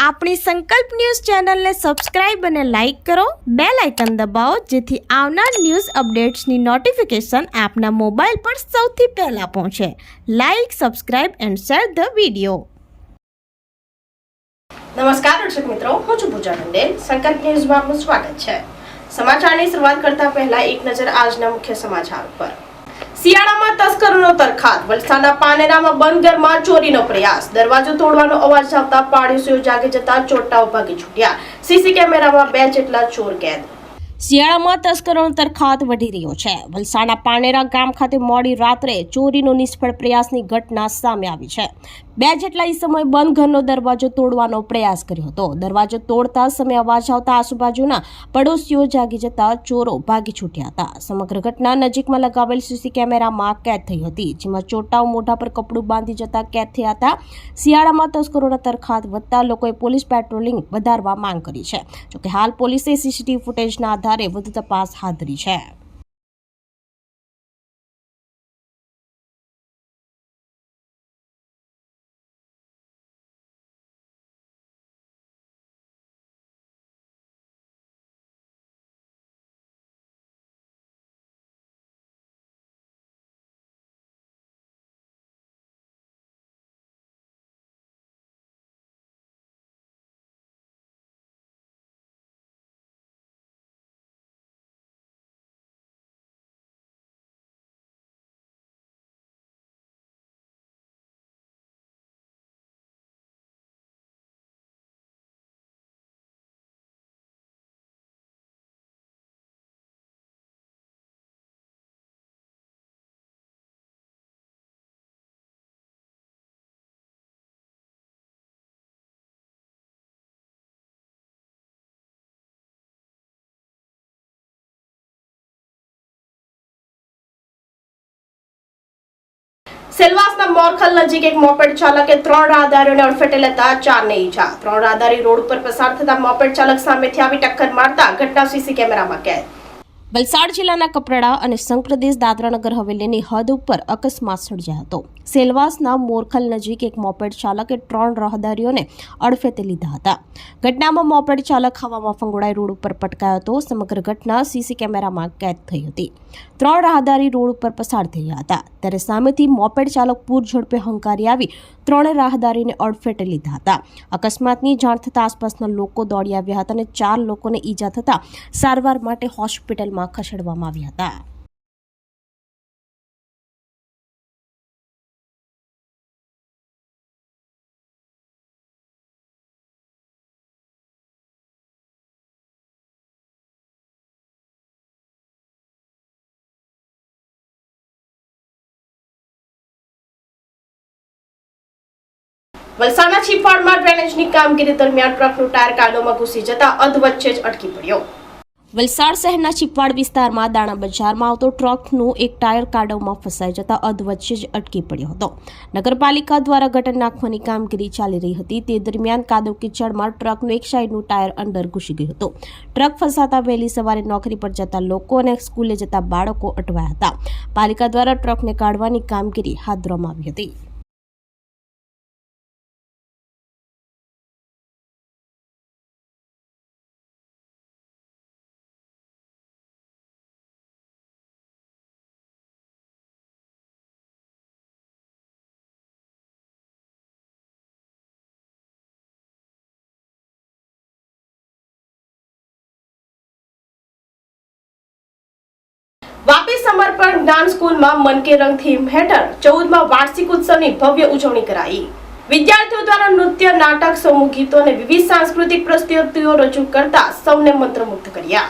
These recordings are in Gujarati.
આપણી સંકલ્પ ન્યૂઝ ચેનલને સબસ્ક્રાઇબ અને લાઇક કરો, બેલ આઇકન દબાવો જેથી આવનાર ન્યૂઝ અપડેટ્સની નોટિફિકેશન આપના મોબાઈલ પર સૌથી પહેલા પહોંચે. Like, subscribe and share the video. નમસ્કાર દર્શક મિત્રો, હું છું પૂજા મંડેલ. સંકલ્પ ન્યૂઝમાં આપનું સ્વાગત છે. સમાચારની શરૂઆત કરતા પહેલા એક નજર આજના મુખ્ય સમાચાર પર. શિયાળામાં તસ્કરોનો તરખાટ. વલસાડના પાનેરામાં બંધ ઘરમાં ચોરીનો પ્રયાસ. દરવાજો તોડવાનો અવાજ આવતા પાડોશીઓ જાગી જતા ચોરટાઓ ભાગી છૂટ્યા. સીસી કેમેરામાં 2 જેટલા ચોર કેદ. શિયાળામાં તસ્કરોનો તરખાટ વધી રહ્યો છે. વલસાડના પાનેરા ગામ ખાતે મોડી રાત્રે ચોરીનો નિષ્ફળ પ્રયાસની ઘટના સામે આવી છે. 2 જેટલા સમયે બંધ ઘરનો દરવાજો તોડવાનો પ્રયાસ કર્યો હતો. દરવાજો તોડતા સમયે અવાજ આવતા આજુબાજુના પડોશીઓ જાગી જતા ચોરો ભાગી છૂટ્યા હતા. સમગ્ર ઘટના નજીકમાં લગાવેલ સીસી કેમેરામાં કેદ થઈ હતી, જેમાં ચોરટાઓ મોઢા પર કપડું બાંધી જતા કેદ થયા હતા. શિયાળામાં તસ્કરોના તરખાટ વધતા લોકોએ પોલીસ પેટ્રોલિંગ વધારવા માંગ કરી છે. જોકે હાલ પોલીસે સીસીટીવી ફૂટેજના આધારે વધુ તપાસ હાથ ધરી છે. સેલવાસના મોરખલ નજીક એક મોપેડ ચાલકે 3 રાહદારીઓને અડફેટે લેતા 4ને ઈજા. 3 રાહદારી રોડ ઉપર પસાર થતા મોપેડ ચાલક સામેથી આવી ટક્કર મારતા ઘટના સીસી કેમેરામાં કેદ. વલસાડ જિલ્લાના કપરાડા અને સંઘપ્રદેશ દાદરાનગર હવેલીની હદ ઉપર અકસ્માત સર્જાયો હતો. સેલવાસના મોરખલ નજીક એક મોપેડ ચાલકે 3 રાહદારીઓને અડફેટે લીધા હતા. ઘટનામાં મોપેડ ચાલક હવામાં ફંગોળાઈ રોડ ઉપર પટકાયો હતો. સમગ્ર ઘટના સીસી કેમેરામાં કેદ થઈ હતી. 3 રાહદારી રોડ ઉપર પસાર થઈ રહ્યા હતા ત્યારે સામેથી મોપેડ ચાલક પૂર ઝડપે હંકારી આવી 3 રાહદારીને અડફેટે લીધા હતા. અકસ્માતની જાણ થતાં આસપાસના લોકો દોડી આવ્યા હતા અને 4 લોકોને ઈજા થતા સારવાર માટે હોસ્પિટલમાં ખસેડવામાં આવ્યા હતા. વલસાડના છીપાડમાં ડ્રેનેજની કામગીરી દરમિયાન ટ્રકનું ટાયર કાદવમાં ઘૂસી જતા અધવચ્ચે જ અટકી પડ્યો. વલસાડ શહેરના છીપાડ વિસ્તારમાં દાણા બજારમાં આવતો ટ્રકનું એક ટાયર કાદવમાં ફસાઈ જતા અધવચ્ચે જ અટકી પડ્યો હતો. નગરપાલિકા દ્વારા ગટર નાખવાની કામગીરી ચાલી રહી હતી. તે દરમિયાન કાદવ કિચડમાં ટ્રકનું એક સાઈડનું ટાયર અંદર ઘૂસી ગયું હતું. ટ્રક ફસાતા વહેલી સવારે નોકરી પર જતા લોકો અને સ્કૂલે જતા બાળકો અટવાયા હતા. પાલિકા દ્વારા ટ્રકને કાઢવાની કામગીરી હાથ ધરવામાં આવી હતી. વાપી સમર્પણ જ્ઞાન સ્કૂલમાં મન કે રંગ થીમ હેઠળ 14મા વાર્ષિક ઉત્સવની ભવ્ય ઉજવણી કરાઈ. વિદ્યાર્થીઓ દ્વારા નૃત્ય, નાટક, સમૂહ ગીતો અને વિવિધ સાંસ્કૃતિક પ્રસ્તુતિઓ રજૂ કરતા સૌને મંત્રમુગ્ધ કર્યા.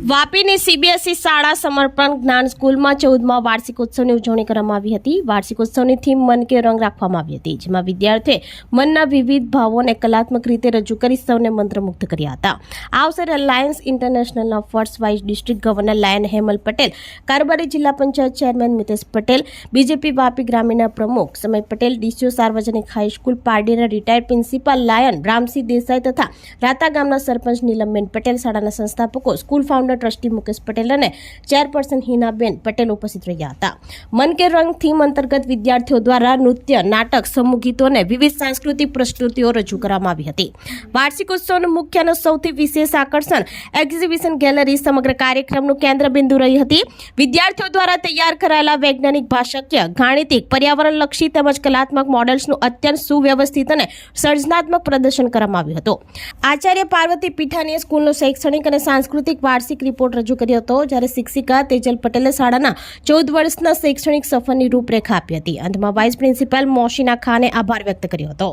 વાપીની સીબીએસઈ શાળા સમર્પણ જ્ઞાન સ્કૂલમાં 14મા વાર્ષિક ઉત્સવની ઉજવણી કરવામાં આવી હતી. વાર્ષિક ઉત્સવની થીમ મન કે રંગ રાખવામાં આવી હતી, જેમાં વિદ્યાર્થીઓએ મનના વિવિધ ભાવોને કલાત્મક રીતે રજૂ કરી સૌને મંત્રમુગ્ધ કર્યા હતા. આ અવસરે અલાયન્સ ઇન્ટરનેશનલના first vice district governor lion Hemal Patel, કારોબારી જિલ્લા પંચાયત ચેરમેન મિતેશ પટેલ, બીજેપી વાપી ગ્રામીણના પ્રમુખ સમય પટેલ, ડીસીઓ સાર્વજનિક હાઈસ્કૂલ પારડીના retired principal lion Ramsinh Desai તથા રાતા ગામના સરપંચ નીલમબેન પટેલ, શાળાના સંસ્થાપકો, school founder founder trustee Mukesh Patel અને ચેરપર્સન હિનાબેન પટેલ ઉપસ્થિત રહ્યા હતા. મન કે રંગ થીમ અંતર્ગત વિદ્યાર્થીઓ દ્વારા નૃત્ય, નાટક, સમૂહ ગીતો અને વિવિધ સાંસ્કૃતિક પ્રસ્તુતિઓ રજૂ કરવામાં આવી હતી. વાર્ષિક ઉત્સવનું મુખ્ય અને સૌથી વિશેષ આકર્ષણ એક્ઝિબિશન ગેલેરી સમગ્ર કાર્યક્રમનું કેન્દ્રબિંદુ રહી હતી. વિદ્યાર્થીઓ દ્વારા તૈયાર કરાયેલા વૈજ્ઞાનિક, ભાષાકીય, ગાણિતિક, પર્યાવરણલક્ષી તેમજ કલાત્મક મોડલ્સનું અત્યંત સુવ્યવસ્થિત અને સર્જનાત્મક પ્રદર્શન કરવામાં આવ્યું હતું. આચાર્ય પાર્વતી પીઠાનીએ સ્કૂલનો શૈક્ષણિક અને સાંસ્કૃતિક વાર્ષિક રિપોર્ટ રજૂ કર્યો હતો, જ્યારે શિક્ષિકા તેજલ પટેલે શાળાના 14 વર્ષના શૈક્ષણિક સફરની રૂપરેખા આપી હતી. અંતમાં વાઇસ પ્રિન્સિપાલ મોશીના ખાને આભાર વ્યક્ત કર્યો હતો.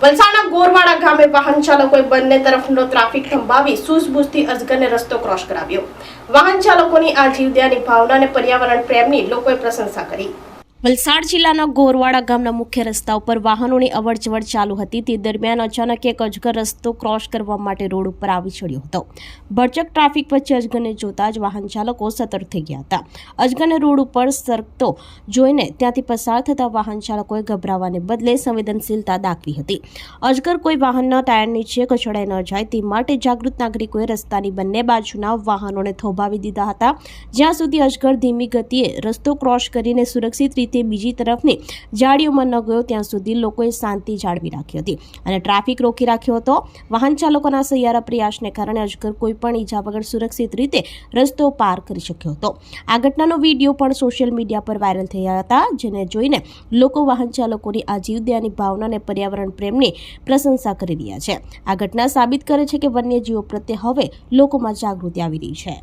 વલસાડના ગોરવાડા ગામે વાહન ચાલકોએ બંને તરફનો ટ્રાફિક થંભાવી સૂઝબૂઝથી અજગરને રસ્તો ક્રોસ કરાવ્યો. વાહન ચાલકોની આ જીવદયાની ભાવના અને પર્યાવરણ પ્રેમની લોકોએ પ્રશંસા કરી. વલસાડ જિલ્લાના ગોરવાડા ગામના મુખ્ય રસ્તા ઉપર વાહનોની અવરજવર ચાલુ હતી. તે દરમિયાન અચાનક એક અજગર રસ્તો ક્રોસ કરવા માટે રોડ ઉપર આવી ચડ્યો હતો. ભરચક ટ્રાફિક વચ્ચે અજગરને જોતા જ વાહન ચાલકો સતર્ક થઈ ગયા હતા. અજગરને રોડ ઉપર સરકતો જોઈને ત્યાંથી પસાર થતા વાહન ચાલકોએ ગભરાવાને બદલે સંવેદનશીલતા દાખવી હતી. અજગર કોઈ વાહનના ટાયર નીચે કચડાઈ ન જાય તે માટે જાગૃત નાગરિકોએ રસ્તાની બંને બાજુના વાહનોને થોભાવી દીધા હતા. જ્યાં સુધી અજગર ધીમી ગતિએ રસ્તો ક્રોસ કરીને સુરક્ષિત રીતે બીજી તરફની જાળીઓમાં ન ગયો ત્યાં સુધી લોકોએ શાંતિ જાળવી રાખી હતી અને ટ્રાફિક રોકી રાખ્યો હતો. વાહન ચાલકોના સહિયારા પ્રયાસને કારણે અજગર કોઈ પણ ઈજા વગર સુરક્ષિત રીતે રસ્તો પાર કરી શક્યો હતો. આ ઘટનાનો વિડીયો પણ સોશિયલ મીડિયા પર વાયરલ થયા હતા, જેને જોઈને લોકો વાહન ચાલકોની આ જીવદયાની ભાવના અને પર્યાવરણ પ્રેમની પ્રશંસા કરી રહ્યા છે. આ ઘટના સાબિત કરે છે કે વન્યજીવો પ્રત્યે હવે લોકોમાં જાગૃતિ આવી રહી છે.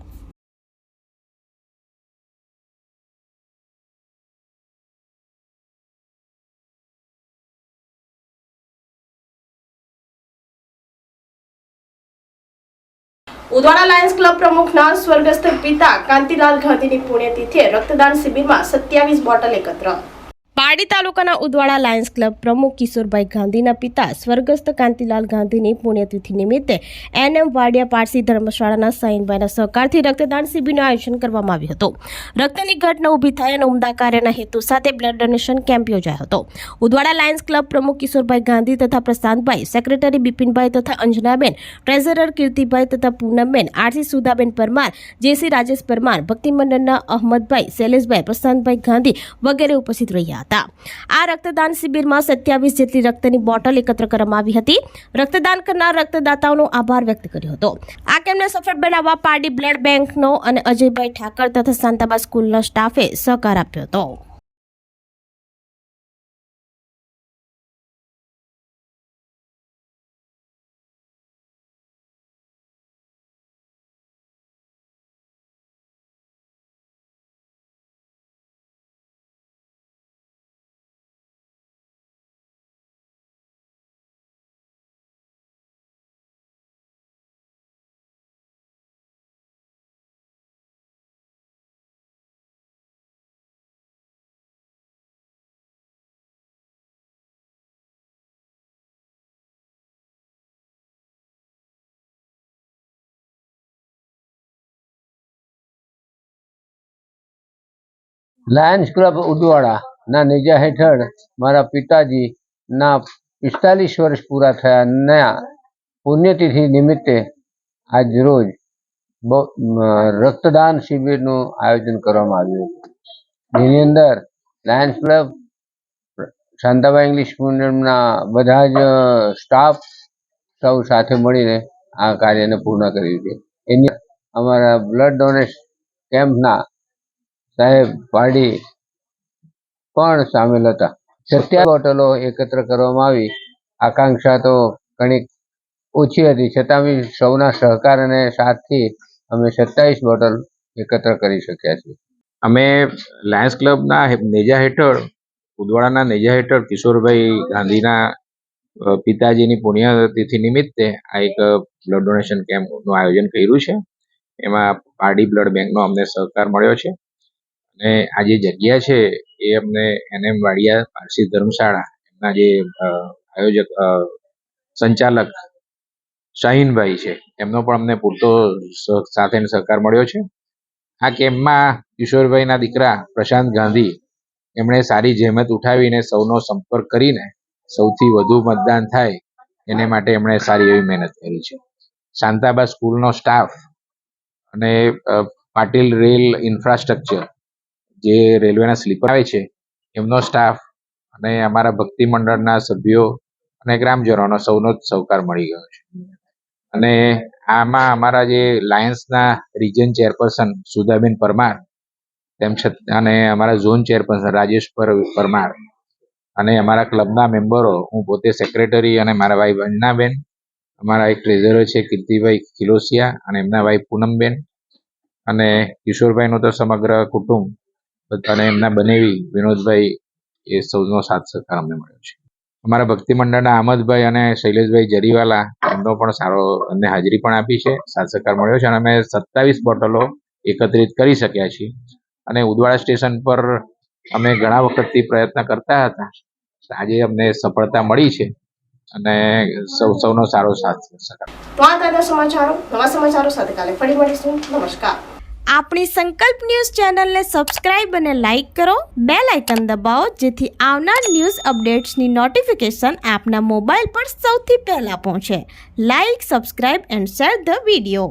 ઉદવાડા લાયન્સ ક્લબ પ્રમુખના સ્વર્ગસ્થ પિતા કાંતિલાલ ગાંધીની પુણ્યતિથિએ રક્તદાન શિબિરમાં 27 બોટલ એકત્ર. પારડી તાલુકાના ઉદવાડા લાયન્સ ક્લબ પ્રમુખ કિશોરભાઈ ગાંધીના પિતા સ્વર્ગસ્થ કાંતિલાલ ગાંધીની પુણ્યતિથિ નિમિત્તે એનએમ વાડિયા પારસી ધર્મશાળાના સાઈનભાઈના સહકારથી રક્તદાન શિબિરનું આયોજન કરવામાં આવ્યું હતું. રક્તની ઘટના ઊભી થાય અને ઉમદા કાર્યના હેતુ સાથે બ્લડ ડોનેશન કેમ્પ યોજાયો હતો. ઉદવાડા લાયન્સ ક્લબ પ્રમુખ કિશોરભાઈ ગાંધી તથા પ્રશાંતભાઈ, સેક્રેટરી બિપિનભાઈ તથા અંજનાબેન, ટ્રેઝરર કીર્તિભાઈ તથા પૂનમબેન, આરસી સુધાબેન પરમાર, જેસી રાજેશ પરમાર, ભક્તિ મંડળના અહમદભાઈ, શૈલેષભાઈ, પ્રશાંતભાઈ ગાંધી વગેરે ઉપસ્થિત રહ્યા હતા. આ રક્તદાન શિબિરમાં 27 જેટલી રક્તની બોટલ એકત્ર કરવામાં આવી હતી. રક્તદાન કરનાર રક્તદાતાઓનો આભાર વ્યક્ત કર્યો હતો. આ કેમ્પને સફળ બનાવવા પારડી બ્લડ બેંકનો અને અજયભાઈ ઠાકર તથા શાંતાબા સ્કૂલના સ્ટાફે સહકાર આપ્યો હતો. લાયન્સ ક્લબ ઉદવાડાના નેજા હેઠળ મારા પિતાજીના 45 વર્ષ પૂરા થયાના પુણ્યતિથિ નિમિત્તે આજ રોજ રક્તદાન શિબિરનું આયોજન કરવામાં આવ્યું હતું. જેની અંદર લાયન્સ ક્લબ, શાંતાબા ઇંગ્લિશ મીડિયમના બધા જ સ્ટાફ સૌ સાથે મળીને આ કાર્યને પૂર્ણ કર્યું છે. એની અમારા બ્લડ ડોનેશન કેમ્પના સાહેબ પારડી પણ સામેલ હતા. 27 બોટલો એકત્ર કરવામાં આવી. આકાંક્ષા તો ઘણી ઓછી હતી, છતાં બી સૌના સહકાર અને સાથથી અમે 27 બોટલ એકત્ર કરી શક્યા છીએ. અમે લાયન્સ ક્લબના નેજા હેઠળ, ઉદવાડાના નેજા હેઠળ કિશોરભાઈ ગાંધીના પિતાજીની પુણ્યતિથિ નિમિત્તે આ એક બ્લડ ડોનેશન કેમ્પનું આયોજન કર્યું છે. એમાં પારડી બ્લડ બેંકનો અમને સહકાર મળ્યો છે અને આ જે જગ્યા છે એ અમને NM વાડિયા પારસી ધર્મશાળા એમના જે આયોજક સંચાલક શાહીનભાઈ છે એમનો પણ અમને પૂરતો સાથ અને સહકાર મળ્યો છે. આ કેમ્પમાં કિશોરભાઈના દીકરા પ્રશાંત ગાંધી એમણે સારી જહેમત ઉઠાવીને સૌનો સંપર્ક કરીને સૌથી વધુ મતદાન થાય એને માટે એમણે સારી એવી મહેનત કરી છે. શાંતાબા સ્કૂલનો સ્ટાફ અને પાટીલ રેલ ઇન્ફ્રાસ્ટ્રક્ચર જે રેલવેના સ્લીપર આવે છે એમનો સ્ટાફ અને અમારા ભક્તિ મંડળના સભ્યો અને ગ્રામજનોનો સૌનો જ સહકાર મળી ગયો છે. અને આમાં અમારા જે લાયન્સના રિજન ચેરપર્સન સુધાબેન પરમાર તેમ છતાં અને અમારા ઝોન ચેરપર્સન રાજેશ પરમાર અને અમારા ક્લબના મેમ્બરો, હું પોતે સેક્રેટરી અને મારા વાઈફ અંજનાબેન, અમારા એક ટ્રેઝરર છે કીર્તિભાઈ ખિલોસિયા અને એમના વાઈફ પૂનમબેન અને કિશોરભાઈનું તો સમગ્ર કુટુંબ અને એમના બનેવી વિનોદભાઈ એ સૌનો સાથ સહકાર અમને મળ્યો છે. અમારા ભક્તિ મંડળના અહમદભાઈ અને શૈલેષભાઈ જરીવાલા એમનો પણ સારો અમને હાજરી પણ આપી છે, સાથ સહકાર મળ્યો છે અને અમે 27 બોટલો એકત્રિત કરી શક્યા છીએ. અને ઉદવાડા સ્ટેશન પર અમે ઘણા વખતથી પ્રયત્ન કરતા હતા, આજે અમને સફળતા મળી છે અને સૌનો સારો સાથ સહકાર. તો આ હતા સમાચારો. નવા સમાચારો સાથે કાલે ફરી મળીશું. નમસ્કાર. આપણી સંકલ્પ ન્યૂઝ ચેનલને સબસ્ક્રાઇબ અને લાઇક કરો, બેલ આઇકન દબાવો જેથી આવનાર ન્યૂઝ અપડેટ્સની નોટિફિકેશન આપના મોબાઈલ પર સૌથી પહેલા પહોંચે. Like, subscribe and share the video.